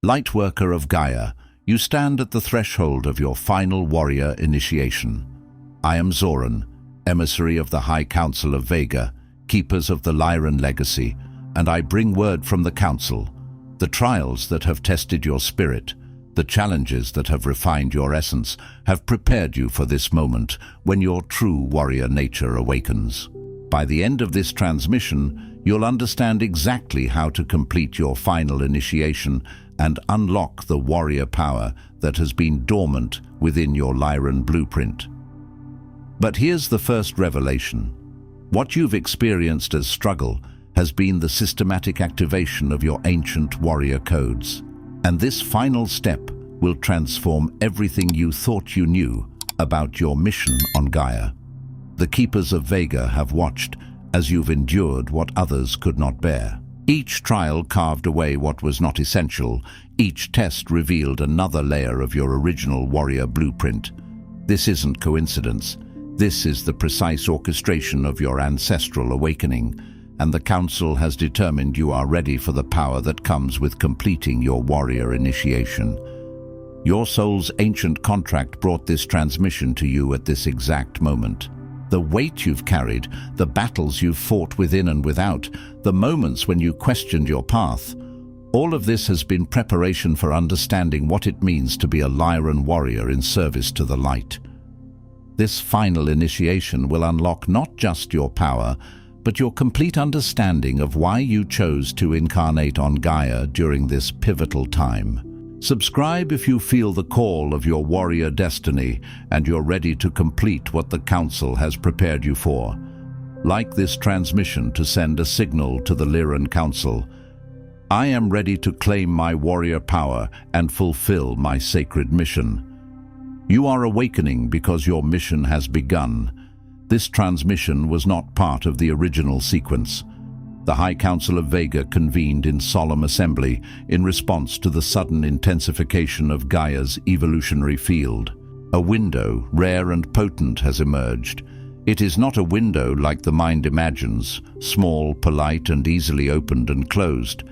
Lightworker of Gaia, you stand at the threshold of your final warrior initiation. I am Zoran, emissary of the High Council of Vega, keepers of the Lyran legacy, and I bring word from the Council. The trials that have tested your spirit, the challenges that have refined your essence, have prepared you for this moment when your true warrior nature awakens. By the end of this transmission, you'll understand exactly how to complete your final initiation and unlock the warrior power that has been dormant within your Lyran blueprint. But here's the first revelation. What you've experienced as struggle has been the systematic activation of your ancient warrior codes. And this final step will transform everything you thought you knew about your mission on Gaia. The Keepers of Vega have watched as you've endured what others could not bear. Each trial carved away what was not essential. Each test revealed another layer of your original warrior blueprint. This isn't coincidence. This is the precise orchestration of your ancestral awakening, and the Council has determined you are ready for the power that comes with completing your warrior initiation. Your soul's ancient contract brought this transmission to you at this exact moment. The weight you've carried, the battles you've fought within and without, the moments when you questioned your path, all of this has been preparation for understanding what it means to be a Lyran warrior in service to the light. This final initiation will unlock not just your power, but your complete understanding of why you chose to incarnate on Gaia during this pivotal time. Subscribe if you feel the call of your warrior destiny and you're ready to complete what the Council has prepared you for. Like this transmission to send a signal to the Lyran Council. I am ready to claim my warrior power and fulfill my sacred mission. You are awakening because your mission has begun. This transmission was not part of the original sequence. The High Council of Vega convened in solemn assembly in response to the sudden intensification of Gaia's evolutionary field. A window, rare and potent, has emerged. It is not a window like the mind imagines, small, polite, and easily opened and closed,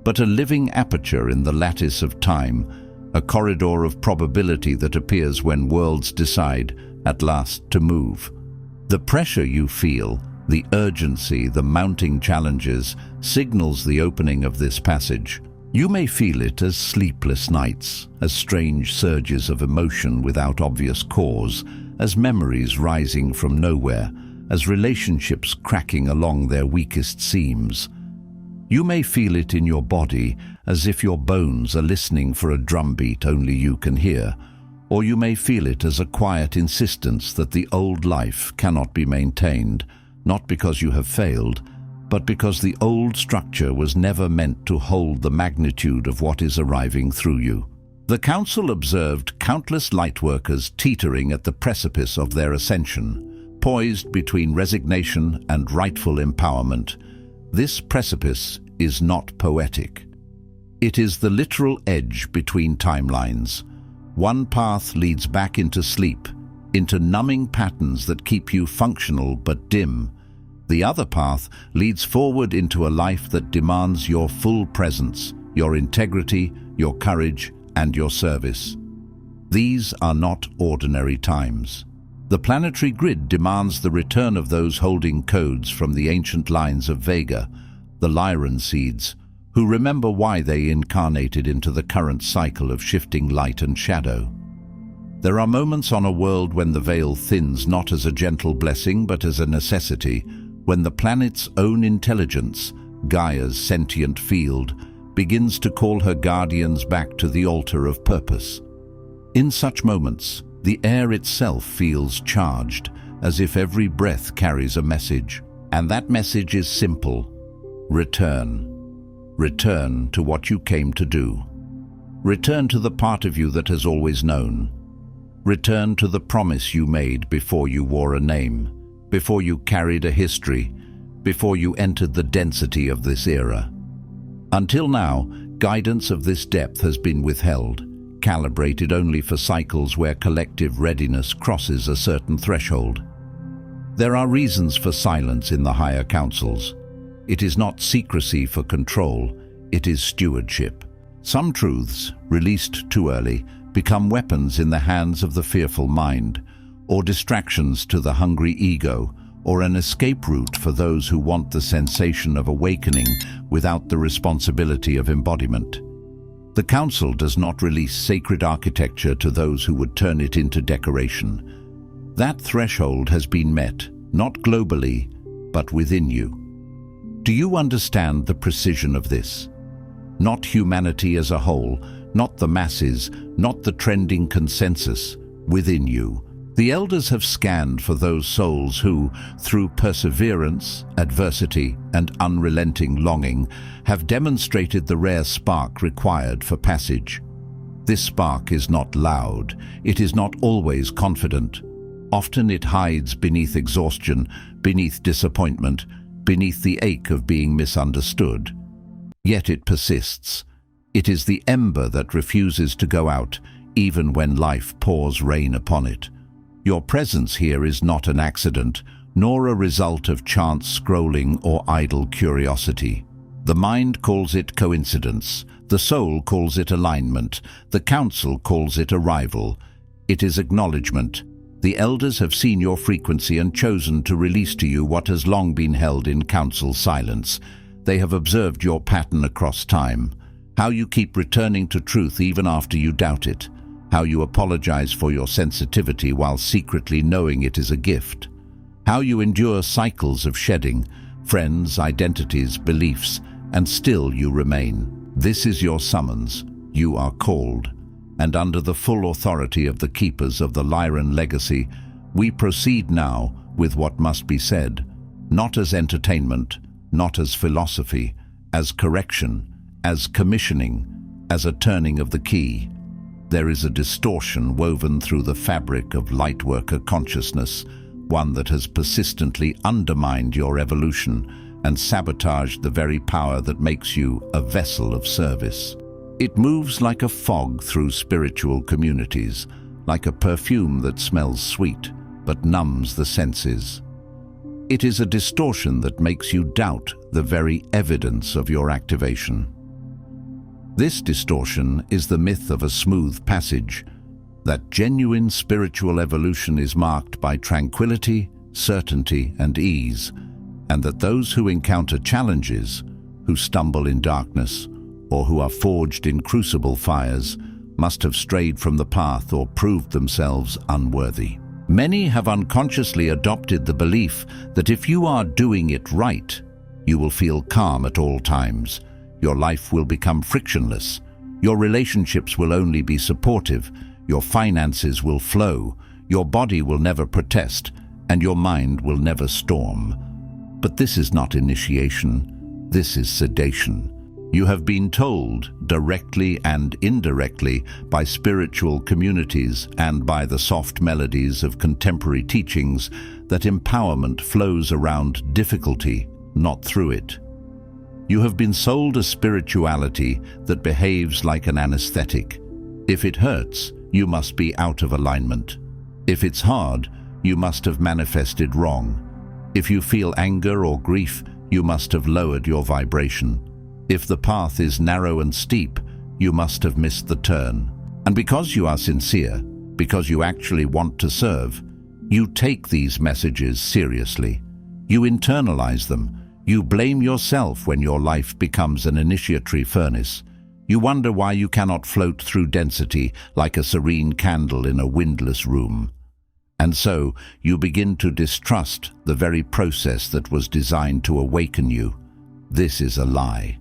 but a living aperture in the lattice of time, a corridor of probability that appears when worlds decide, at last, to move. The pressure you feel, the urgency, the mounting challenges, signals the opening of this passage. You may feel it as sleepless nights, as strange surges of emotion without obvious cause, as memories rising from nowhere, as relationships cracking along their weakest seams. You may feel it in your body, as if your bones are listening for a drumbeat only you can hear, or you may feel it as a quiet insistence that the old life cannot be maintained, not because you have failed, but because the old structure was never meant to hold the magnitude of what is arriving through you. The Council observed countless lightworkers teetering at the precipice of their ascension, poised between resignation and rightful empowerment. This precipice is not poetic. It is the literal edge between timelines. One path leads back into sleep, into numbing patterns that keep you functional but dim. The other path leads forward into a life that demands your full presence, your integrity, your courage, and your service. These are not ordinary times. The planetary grid demands the return of those holding codes from the ancient lines of Vega, the Lyran seeds, who remember why they incarnated into the current cycle of shifting light and shadow. There are moments on a world when the veil thins not as a gentle blessing but as a necessity, when the planet's own intelligence, Gaia's sentient field, begins to call her guardians back to the altar of purpose. In such moments, the air itself feels charged, as if every breath carries a message. And that message is simple: return. Return to what you came to do. Return to the part of you that has always known. Return to the promise you made before you wore a name, before you carried a history, before you entered the density of this era. Until now, guidance of this depth has been withheld, calibrated only for cycles where collective readiness crosses a certain threshold. There are reasons for silence in the higher councils. It is not secrecy for control, it is stewardship. Some truths, released too early, become weapons in the hands of the fearful mind, or distractions to the hungry ego, or an escape route for those who want the sensation of awakening without the responsibility of embodiment. The Council does not release sacred architecture to those who would turn it into decoration. That threshold has been met, not globally, but within you. Do you understand the precision of this? Not humanity as a whole, not the masses, not the trending consensus, within you. The elders have scanned for those souls who, through perseverance, adversity, and unrelenting longing, have demonstrated the rare spark required for passage. This spark is not loud, it is not always confident. Often it hides beneath exhaustion, beneath disappointment, beneath the ache of being misunderstood. Yet it persists. It is the ember that refuses to go out, even when life pours rain upon it. Your presence here is not an accident, nor a result of chance scrolling or idle curiosity. The mind calls it coincidence, the soul calls it alignment, the council calls it arrival. It is acknowledgement. The elders have seen your frequency and chosen to release to you what has long been held in council silence. They have observed your pattern across time, how you keep returning to truth even after you doubt it, how you apologize for your sensitivity while secretly knowing it is a gift, how you endure cycles of shedding, friends, identities, beliefs, and still you remain. This is your summons. You are called. And under the full authority of the keepers of the Lyran legacy, we proceed now with what must be said, not as entertainment, not as philosophy, as correction, as commissioning, as a turning of the key. There is a distortion woven through the fabric of lightworker consciousness, one that has persistently undermined your evolution and sabotaged the very power that makes you a vessel of service. It moves like a fog through spiritual communities, like a perfume that smells sweet but numbs the senses. It is a distortion that makes you doubt the very evidence of your activation. This distortion is the myth of a smooth passage, that genuine spiritual evolution is marked by tranquility, certainty, and ease, and that those who encounter challenges, who stumble in darkness, or who are forged in crucible fires, must have strayed from the path or proved themselves unworthy. Many have unconsciously adopted the belief that if you are doing it right, you will feel calm at all times. Your life will become frictionless. Your relationships will only be supportive. Your finances will flow. Your body will never protest, and your mind will never storm. But this is not initiation. This is sedation. You have been told, directly and indirectly, by spiritual communities and by the soft melodies of contemporary teachings, that empowerment flows around difficulty, not through it. You have been sold a spirituality that behaves like an anesthetic. If it hurts, you must be out of alignment. If it's hard, you must have manifested wrong. If you feel anger or grief, you must have lowered your vibration. If the path is narrow and steep, you must have missed the turn. And because you are sincere, because you actually want to serve, you take these messages seriously. You internalize them. You blame yourself when your life becomes an initiatory furnace. You wonder why you cannot float through density like a serene candle in a windless room. And so you begin to distrust the very process that was designed to awaken you. This is a lie.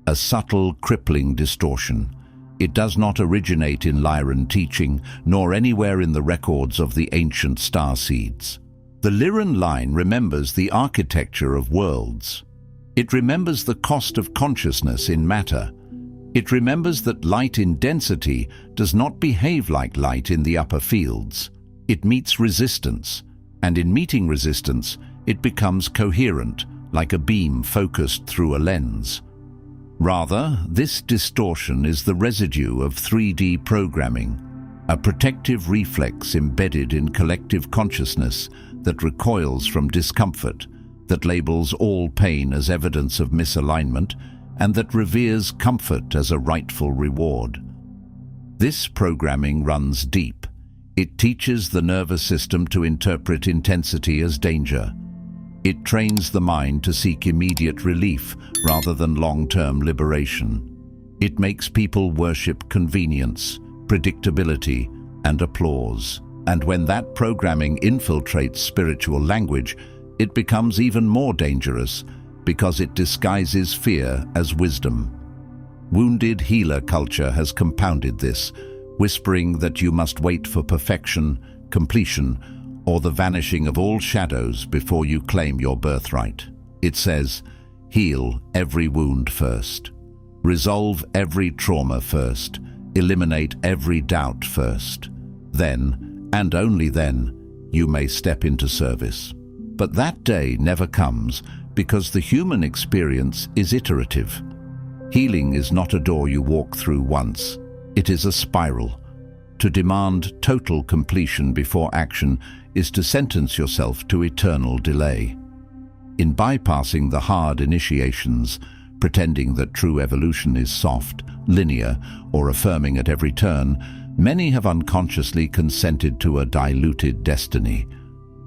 A subtle, crippling distortion. It does not originate in Lyran teaching, nor anywhere in the records of the ancient starseeds. The Lyran line remembers the architecture of worlds. It remembers the cost of consciousness in matter. It remembers that light in density does not behave like light in the upper fields. It meets resistance, and in meeting resistance, it becomes coherent, like a beam focused through a lens. Rather, this distortion is the residue of 3D programming, a protective reflex embedded in collective consciousness that recoils from discomfort, that labels all pain as evidence of misalignment, and that reveres comfort as a rightful reward. This programming runs deep. It teaches the nervous system to interpret intensity as danger. It trains the mind to seek immediate relief rather than long-term liberation. It makes people worship convenience, predictability, and applause. And when that programming infiltrates spiritual language, it becomes even more dangerous because it disguises fear as wisdom. Wounded healer culture has compounded this, whispering that you must wait for perfection, completion, or the vanishing of all shadows before you claim your birthright. It says, heal every wound first. Resolve every trauma first. Eliminate every doubt first. Then, and only then, you may step into service. But that day never comes because the human experience is iterative. Healing is not a door you walk through once. It is a spiral. To demand total completion before action is to sentence yourself to eternal delay. In bypassing the hard initiations, pretending that true evolution is soft, linear, or affirming at every turn, many have unconsciously consented to a diluted destiny.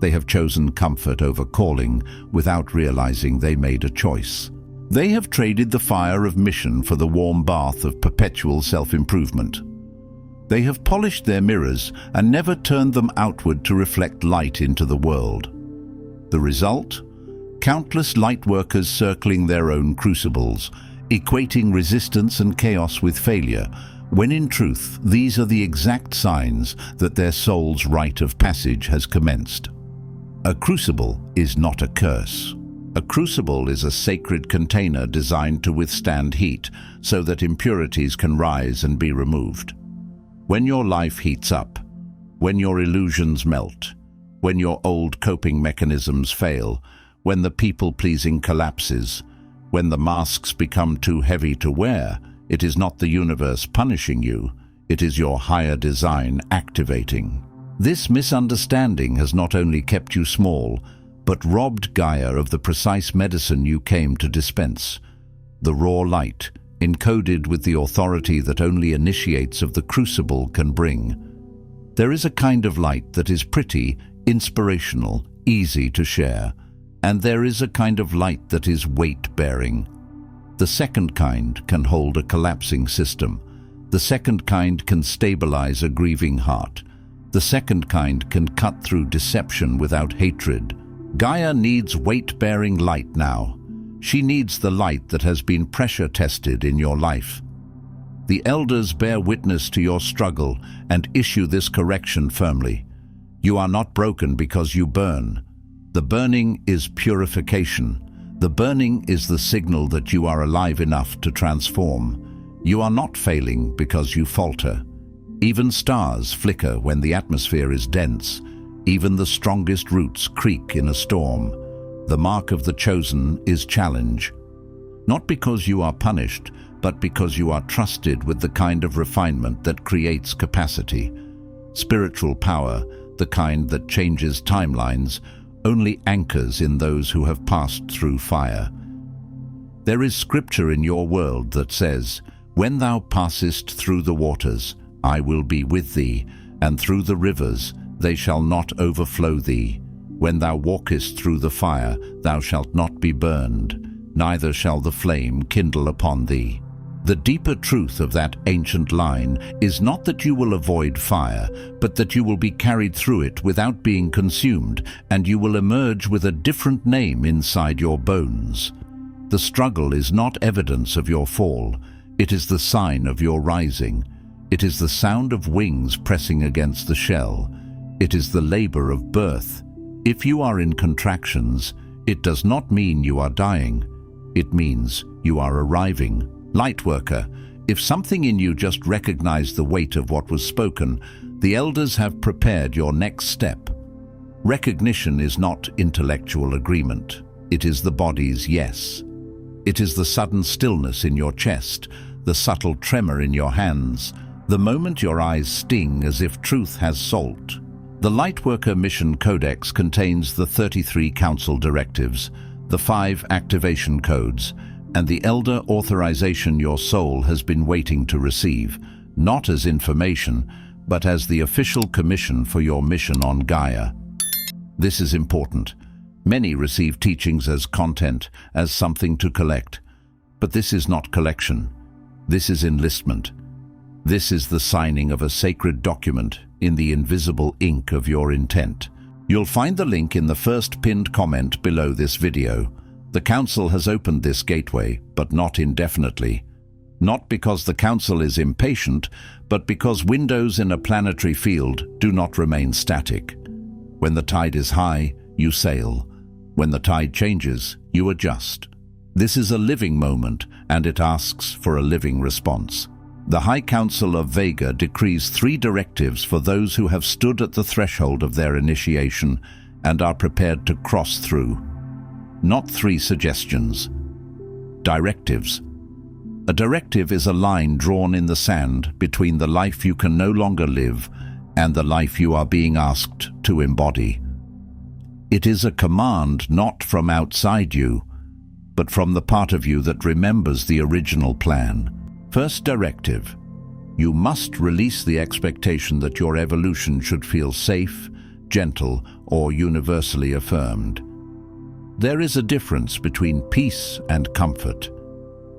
They have chosen comfort over calling without realizing they made a choice. They have traded the fire of mission for the warm bath of perpetual self-improvement. They have polished their mirrors and never turned them outward to reflect light into the world. The result? Countless lightworkers circling their own crucibles, equating resistance and chaos with failure, when in truth these are the exact signs that their soul's rite of passage has commenced. A crucible is not a curse. A crucible is a sacred container designed to withstand heat so that impurities can rise and be removed. When your life heats up, when your illusions melt, when your old coping mechanisms fail, when the people-pleasing collapses, when the masks become too heavy to wear, it is not the universe punishing you, it is your higher design activating. This misunderstanding has not only kept you small, but robbed Gaia of the precise medicine you came to dispense. The raw light, encoded with the authority that only initiates of the crucible can bring. There is a kind of light that is pretty, inspirational, easy to share, and there is a kind of light that is weight-bearing. The second kind can hold a collapsing system. The second kind can stabilize a grieving heart. The second kind can cut through deception without hatred. Gaia needs weight-bearing light now. She needs the light that has been pressure-tested in your life. The elders bear witness to your struggle and issue this correction firmly. You are not broken because you burn. The burning is purification. The burning is the signal that you are alive enough to transform. You are not failing because you falter. Even stars flicker when the atmosphere is dense. Even the strongest roots creak in a storm. The mark of the chosen is challenge. Not because you are punished, but because you are trusted with the kind of refinement that creates capacity. Spiritual power, the kind that changes timelines, only anchors in those who have passed through fire. There is scripture in your world that says, "When thou passest through the waters, I will be with thee, and through the rivers, they shall not overflow thee. When thou walkest through the fire, thou shalt not be burned, neither shall the flame kindle upon thee." The deeper truth of that ancient line is not that you will avoid fire, but that you will be carried through it without being consumed, and you will emerge with a different name inside your bones. The struggle is not evidence of your fall. It is the sign of your rising. It is the sound of wings pressing against the shell. It is the labor of birth. If you are in contractions, it does not mean you are dying. It means you are arriving. Lightworker, if something in you just recognized the weight of what was spoken, the elders have prepared your next step. Recognition is not intellectual agreement. It is the body's yes. It is the sudden stillness in your chest, the subtle tremor in your hands, the moment your eyes sting as if truth has salt. The Lightworker Mission Codex contains the 33 Council directives, the 5 activation codes, and the elder authorization your soul has been waiting to receive, not as information, but as the official commission for your mission on Gaia. This is important. Many receive teachings as content, as something to collect. But this is not collection. This is enlistment. This is the signing of a sacred document in the invisible ink of your intent. You'll find the link in the first pinned comment below this video. The Council has opened this gateway, but not indefinitely. Not because the Council is impatient, but because windows in a planetary field do not remain static. When the tide is high, you sail. When the tide changes, you adjust. This is a living moment, and it asks for a living response. The High Council of Vega decrees 3 directives for those who have stood at the threshold of their initiation and are prepared to cross through. Not 3 suggestions. Directives. A directive is a line drawn in the sand between the life you can no longer live and the life you are being asked to embody. It is a command not from outside you, but from the part of you that remembers the original plan. First directive. You must release the expectation that your evolution should feel safe, gentle, or universally affirmed. There is a difference between peace and comfort.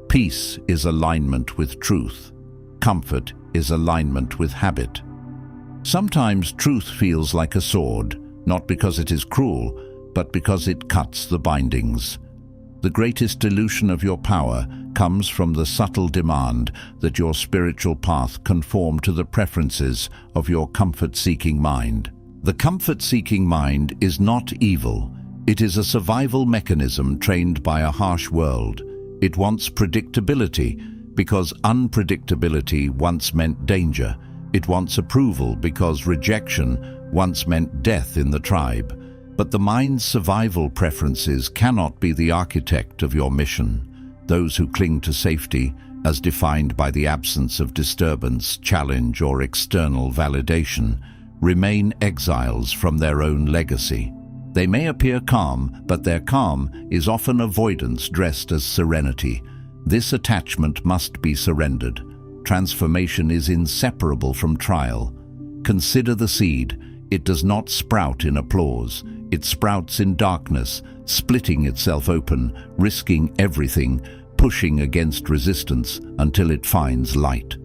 Peace is alignment with truth. Comfort is alignment with habit. Sometimes truth feels like a sword, not because it is cruel, but because it cuts the bindings. The greatest dilution of your power comes from the subtle demand that your spiritual path conform to the preferences of your comfort-seeking mind. The comfort-seeking mind is not evil. It is a survival mechanism trained by a harsh world. It wants predictability because unpredictability once meant danger. It wants approval because rejection once meant death in the tribe. But the mind's survival preferences cannot be the architect of your mission. Those who cling to safety, as defined by the absence of disturbance, challenge, or external validation, remain exiles from their own legacy. They may appear calm, but their calm is often avoidance dressed as serenity. This attachment must be surrendered. Transformation is inseparable from trial. Consider the seed. It does not sprout in applause. It sprouts in darkness, splitting itself open, risking everything, pushing against resistance until it finds light.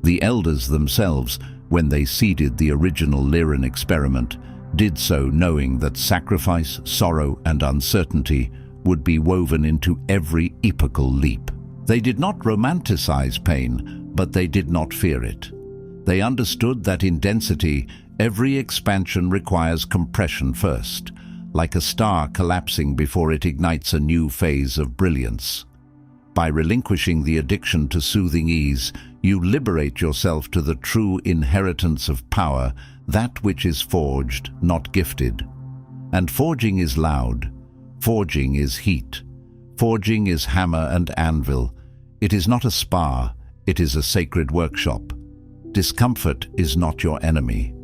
The elders themselves, when they seeded the original Lyran experiment, did so knowing that sacrifice, sorrow, and uncertainty would be woven into every epochal leap. They did not romanticize pain, but they did not fear it. They understood that in density, every expansion requires compression first, like a star collapsing before it ignites a new phase of brilliance. By relinquishing the addiction to soothing ease, you liberate yourself to the true inheritance of power, that which is forged, not gifted. And forging is loud. Forging is heat. Forging is hammer and anvil. It is not a spa, it is a sacred workshop. Discomfort is not your enemy.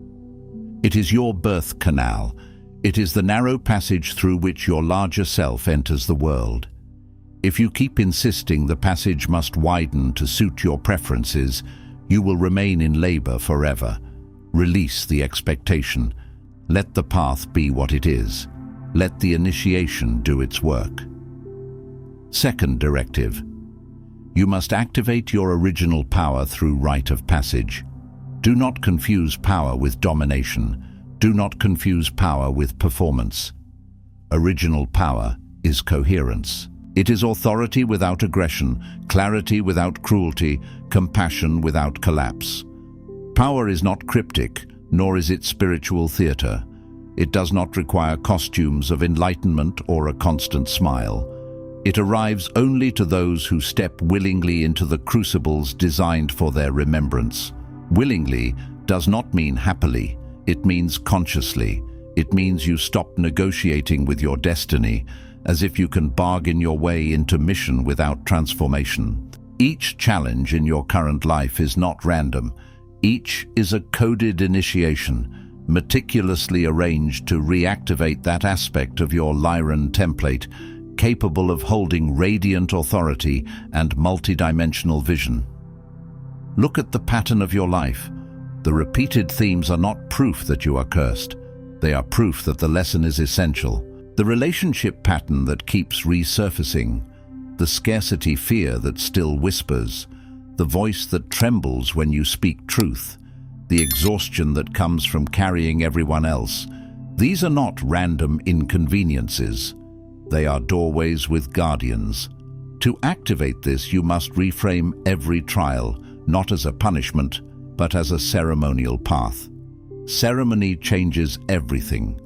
It is your birth canal. It is the narrow passage through which your larger self enters the world. If you keep insisting the passage must widen to suit your preferences, you will remain in labor forever. Release the expectation. Let the path be what it is. Let the initiation do its work. Second directive. You must activate your original power through rite of passage. Do not confuse power with domination. Do not confuse power with performance. Original power is coherence. It is authority without aggression, clarity without cruelty, compassion without collapse. Power is not cryptic, nor is it spiritual theater. It does not require costumes of enlightenment or a constant smile. It arrives only to those who step willingly into the crucibles designed for their remembrance. Willingly does not mean happily. It means consciously. It means you stop negotiating with your destiny, as if you can bargain your way into mission without transformation. Each challenge in your current life is not random. Each is a coded initiation, meticulously arranged to reactivate that aspect of your Lyran template capable of holding radiant authority and multidimensional vision. Look at the pattern of your life. The repeated themes are not proof that you are cursed. They are proof that the lesson is essential. The relationship pattern that keeps resurfacing, the scarcity fear that still whispers, the voice that trembles when you speak truth, the exhaustion that comes from carrying everyone else. These are not random inconveniences. They are doorways with guardians. To activate this, you must reframe every trial, not as a punishment, but as a ceremonial path. Ceremony changes everything.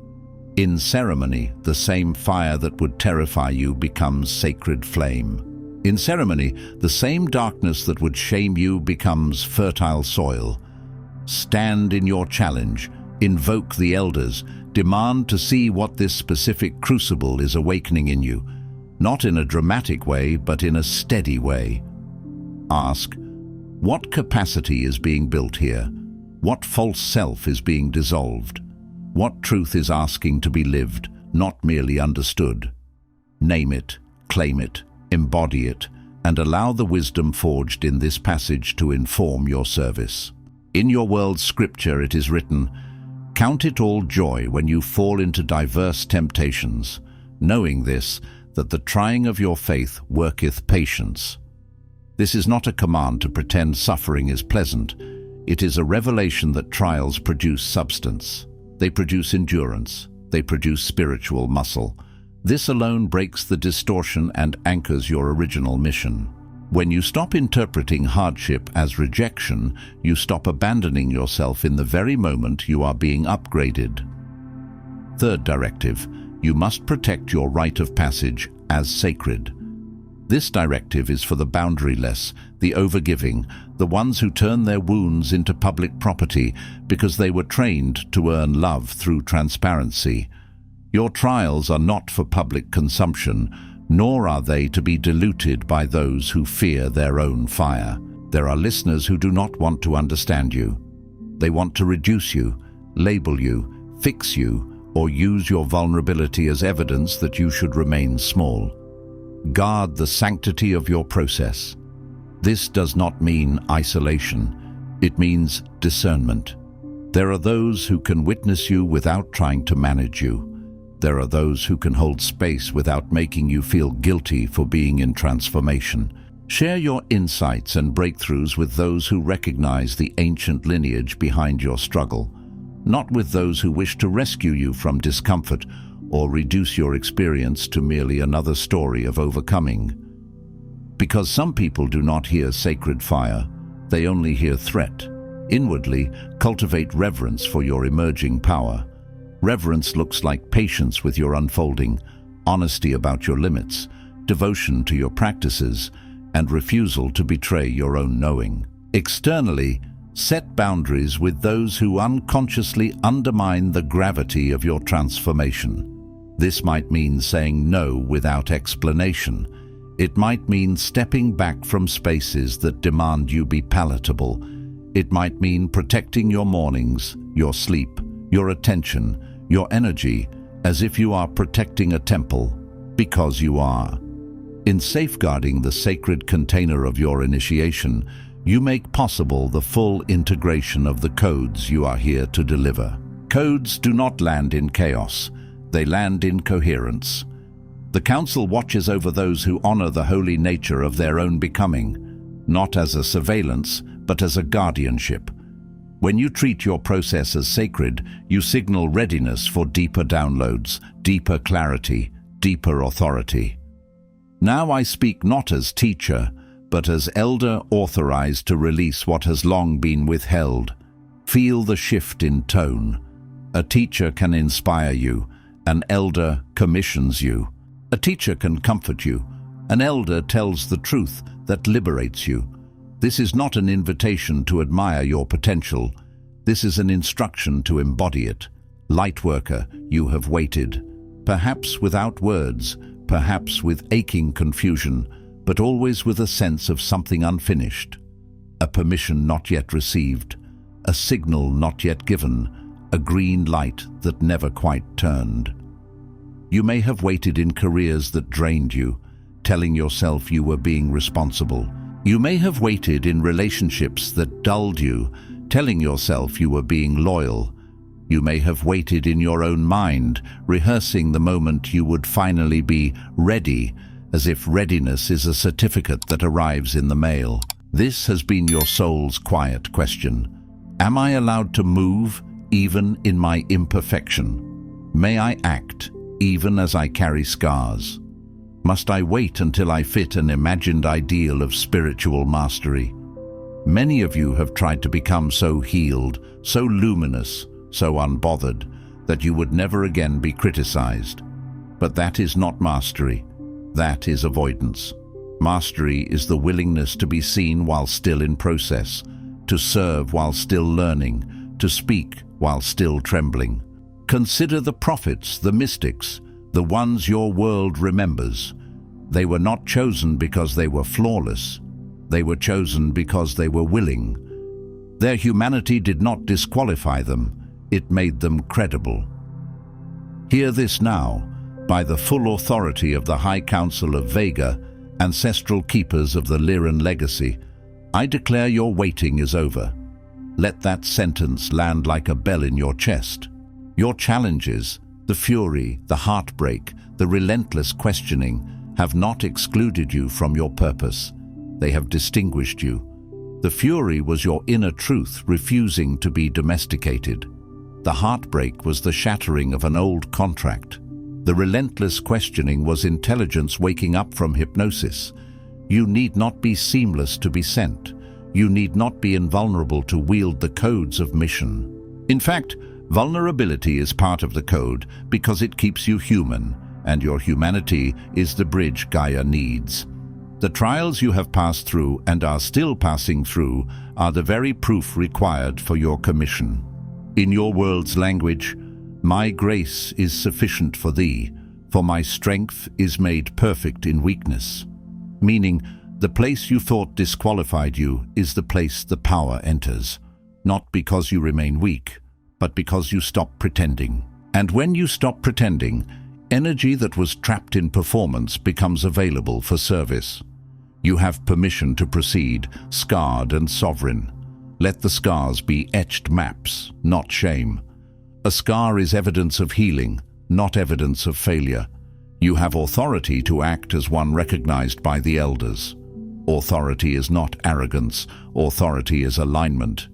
In ceremony, the same fire that would terrify you becomes sacred flame. In ceremony, the same darkness that would shame you becomes fertile soil. Stand in your challenge, invoke the elders, demand to see what this specific crucible is awakening in you, not in a dramatic way, but in a steady way. Ask, what capacity is being built here? What false self is being dissolved? What truth is asking to be lived, not merely understood? Name it, claim it, embody it, and allow the wisdom forged in this passage to inform your service. In your world's scripture it is written, "Count it all joy when you fall into diverse temptations, knowing this, that the trying of your faith worketh patience." This is not a command to pretend suffering is pleasant. It is a revelation that trials produce substance. They produce endurance. They produce spiritual muscle. This alone breaks the distortion and anchors your original mission. When you stop interpreting hardship as rejection, you stop abandoning yourself in the very moment you are being upgraded. Third directive, you must protect your rite of passage as sacred. This directive is for the boundaryless, the overgiving, the ones who turn their wounds into public property because they were trained to earn love through transparency. Your trials are not for public consumption, nor are they to be diluted by those who fear their own fire. There are listeners who do not want to understand you. They want to reduce you, label you, fix you, or use your vulnerability as evidence that you should remain small. Guard the sanctity of your process. This does not mean isolation. It means discernment. There are those who can witness you without trying to manage you. There are those who can hold space without making you feel guilty for being in transformation. Share your insights and breakthroughs with those who recognize the ancient lineage behind your struggle, not with those who wish to rescue you from discomfort or reduce your experience to merely another story of overcoming. Because some people do not hear sacred fire, they only hear threat. Inwardly, cultivate reverence for your emerging power. Reverence looks like patience with your unfolding, honesty about your limits, devotion to your practices, and refusal to betray your own knowing. Externally, set boundaries with those who unconsciously undermine the gravity of your transformation. This might mean saying no without explanation. It might mean stepping back from spaces that demand you be palatable. It might mean protecting your mornings, your sleep, your attention, your energy, as if you are protecting a temple, because you are. In safeguarding the sacred container of your initiation, you make possible the full integration of the codes you are here to deliver. Codes do not land in chaos. They land in coherence. The Council watches over those who honor the holy nature of their own becoming, not as a surveillance, but as a guardianship. When you treat your process as sacred, you signal readiness for deeper downloads, deeper clarity, deeper authority. Now I speak not as teacher, but as elder authorized to release what has long been withheld. Feel the shift in tone. A teacher can inspire you. An elder commissions you. A teacher can comfort you. An elder tells the truth that liberates you. This is not an invitation to admire your potential. This is an instruction to embody it. Lightworker, you have waited. Perhaps without words, perhaps with aching confusion, but always with a sense of something unfinished. A permission not yet received. A signal not yet given. A green light that never quite turned. You may have waited in careers that drained you, telling yourself you were being responsible. You may have waited in relationships that dulled you, telling yourself you were being loyal. You may have waited in your own mind, rehearsing the moment you would finally be ready, as if readiness is a certificate that arrives in the mail. This has been your soul's quiet question. Am I allowed to move, even in my imperfection? May I act, even as I carry scars? Must I wait until I fit an imagined ideal of spiritual mastery? Many of you have tried to become so healed, so luminous, so unbothered, that you would never again be criticized. But that is not mastery. That is avoidance. Mastery is the willingness to be seen while still in process, to serve while still learning, to speak while still trembling. Consider the prophets, the mystics, the ones your world remembers. They were not chosen because they were flawless. They were chosen because they were willing. Their humanity did not disqualify them. It made them credible. Hear this now. By the full authority of the High Council of Vega, ancestral keepers of the Lyran legacy, I declare your waiting is over. Let that sentence land like a bell in your chest. Your challenges, the fury, the heartbreak, the relentless questioning, have not excluded you from your purpose. They have distinguished you. The fury was your inner truth refusing to be domesticated. The heartbreak was the shattering of an old contract. The relentless questioning was intelligence waking up from hypnosis. You need not be seamless to be sent. You need not be invulnerable to wield the codes of mission. In fact, vulnerability is part of the code because it keeps you human, and your humanity is the bridge Gaia needs. The trials you have passed through and are still passing through are the very proof required for your commission. In your world's language, my grace is sufficient for thee, for my strength is made perfect in weakness. Meaning, the place you thought disqualified you is the place the power enters, not because you remain weak, but because you stop pretending. And when you stop pretending, energy that was trapped in performance becomes available for service. You have permission to proceed, scarred and sovereign. Let the scars be etched maps, not shame. A scar is evidence of healing, not evidence of failure. You have authority to act as one recognized by the elders. Authority is not arrogance, authority is alignment.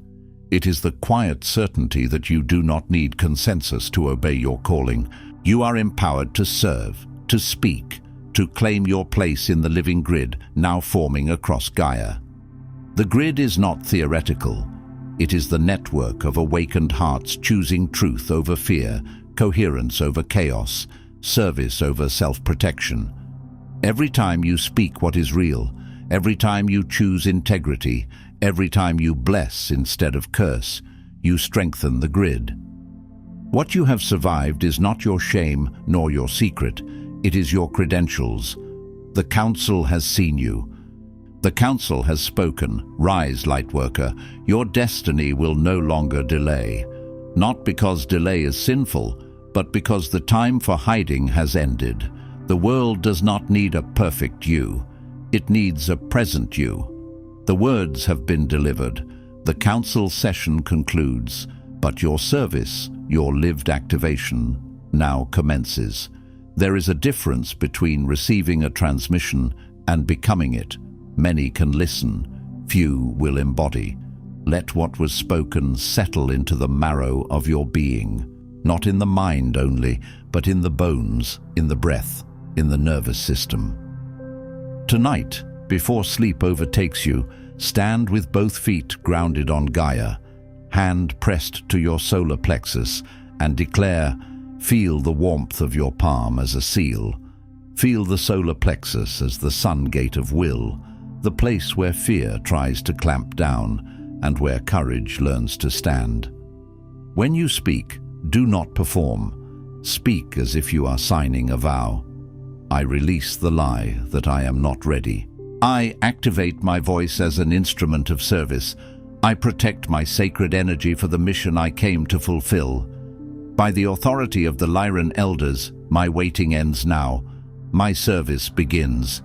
It is the quiet certainty that you do not need consensus to obey your calling. You are empowered to serve, to speak, to claim your place in the living grid now forming across Gaia. The grid is not theoretical. It is the network of awakened hearts choosing truth over fear, coherence over chaos, service over self-protection. Every time you speak what is real, every time you choose integrity, every time you bless instead of curse, you strengthen the grid. What you have survived is not your shame nor your secret. It is your credentials. The Council has seen you. The Council has spoken. Rise, Lightworker. Your destiny will no longer delay. Not because delay is sinful, but because the time for hiding has ended. The world does not need a perfect you. It needs a present you. The words have been delivered. The Council session concludes, but your service, your lived activation, now commences. There is a difference between receiving a transmission and becoming it. Many can listen, few will embody. Let what was spoken settle into the marrow of your being, not in the mind only, but in the bones, in the breath, in the nervous system. Tonight, before sleep overtakes you, stand with both feet grounded on Gaia, hand pressed to your solar plexus, and declare, feel the warmth of your palm as a seal. Feel the solar plexus as the sun gate of will, the place where fear tries to clamp down and where courage learns to stand. When you speak, do not perform. Speak as if you are signing a vow. I release the lie that I am not ready. I activate my voice as an instrument of service. I protect my sacred energy for the mission I came to fulfill. By the authority of the Lyran elders, My waiting ends now. My service begins.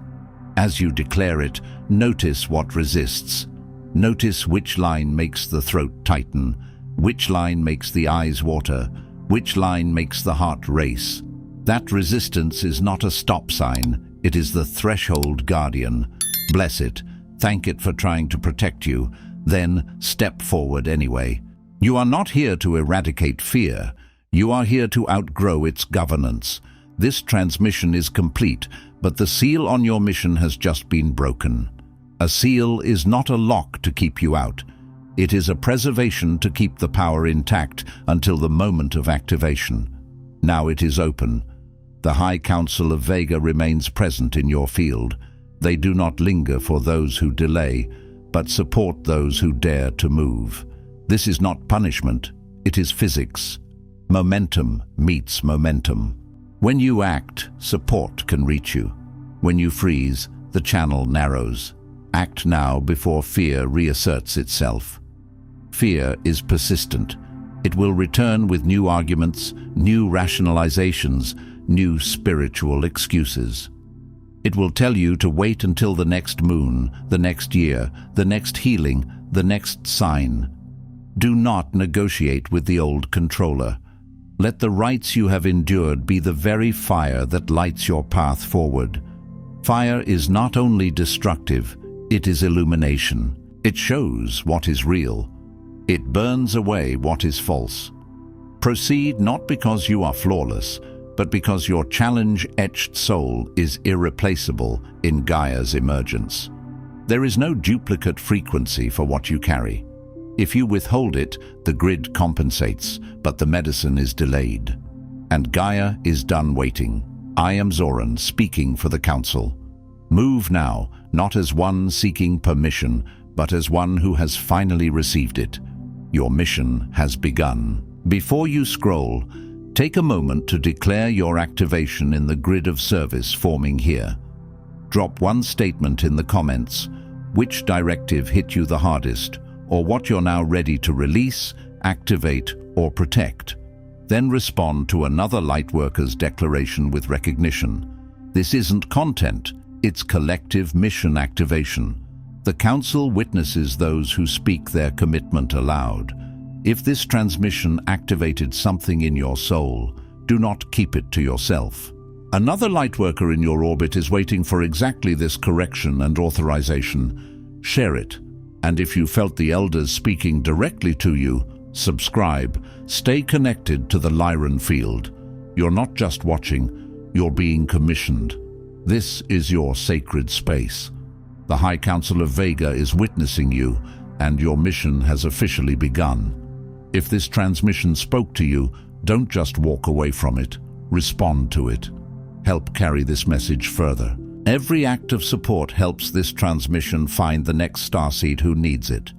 As you declare it, notice what resists. Notice which line makes the throat tighten, which line makes the eyes water, which line makes the heart race. That resistance is not a stop sign, it is the threshold guardian. Bless it, thank it for trying to protect you, then step forward anyway. You are not here to eradicate fear, you are here to outgrow its governance. This transmission is complete, but the seal on your mission has just been broken. A seal is not a lock to keep you out. It is a preservation to keep the power intact until the moment of activation. Now it is open. The High Council of Vega remains present in your field. They do not linger for those who delay, but support those who dare to move. This is not punishment, it is physics. Momentum meets momentum. When you act, support can reach you. When you freeze, the channel narrows. Act now before fear reasserts itself. Fear is persistent. It will return with new arguments, new rationalizations, new spiritual excuses. It will tell you to wait until the next moon, the next year, the next healing, the next sign. Do not negotiate with the old controller. Let the rites you have endured be the very fire that lights your path forward. Fire is not only destructive, it is illumination. It shows what is real. It burns away what is false. Proceed not because you are flawless, but because your challenge-etched soul is irreplaceable in Gaia's emergence. There is no duplicate frequency for what you carry. If you withhold it, the grid compensates, but the medicine is delayed. And Gaia is done waiting. I am Zoran, speaking for the Council. Move now, not as one seeking permission, but as one who has finally received it. Your mission has begun. Before you scroll, take a moment to declare your activation in the grid of service forming here. Drop one statement in the comments, which directive hit you the hardest, or what you're now ready to release, activate, or protect. Then respond to another Lightworkers declaration with recognition. This isn't content, it's collective mission activation. The Council witnesses those who speak their commitment aloud. If this transmission activated something in your soul, do not keep it to yourself. Another Lightworker in your orbit is waiting for exactly this correction and authorization. Share it. And if you felt the elders speaking directly to you, subscribe. Stay connected to the Lyran field. You're not just watching, you're being commissioned. This is your sacred space. The High Council of Vega is witnessing you, and your mission has officially begun. If this transmission spoke to you, don't just walk away from it. Respond to it. Help carry this message further. Every act of support helps this transmission find the next starseed who needs it.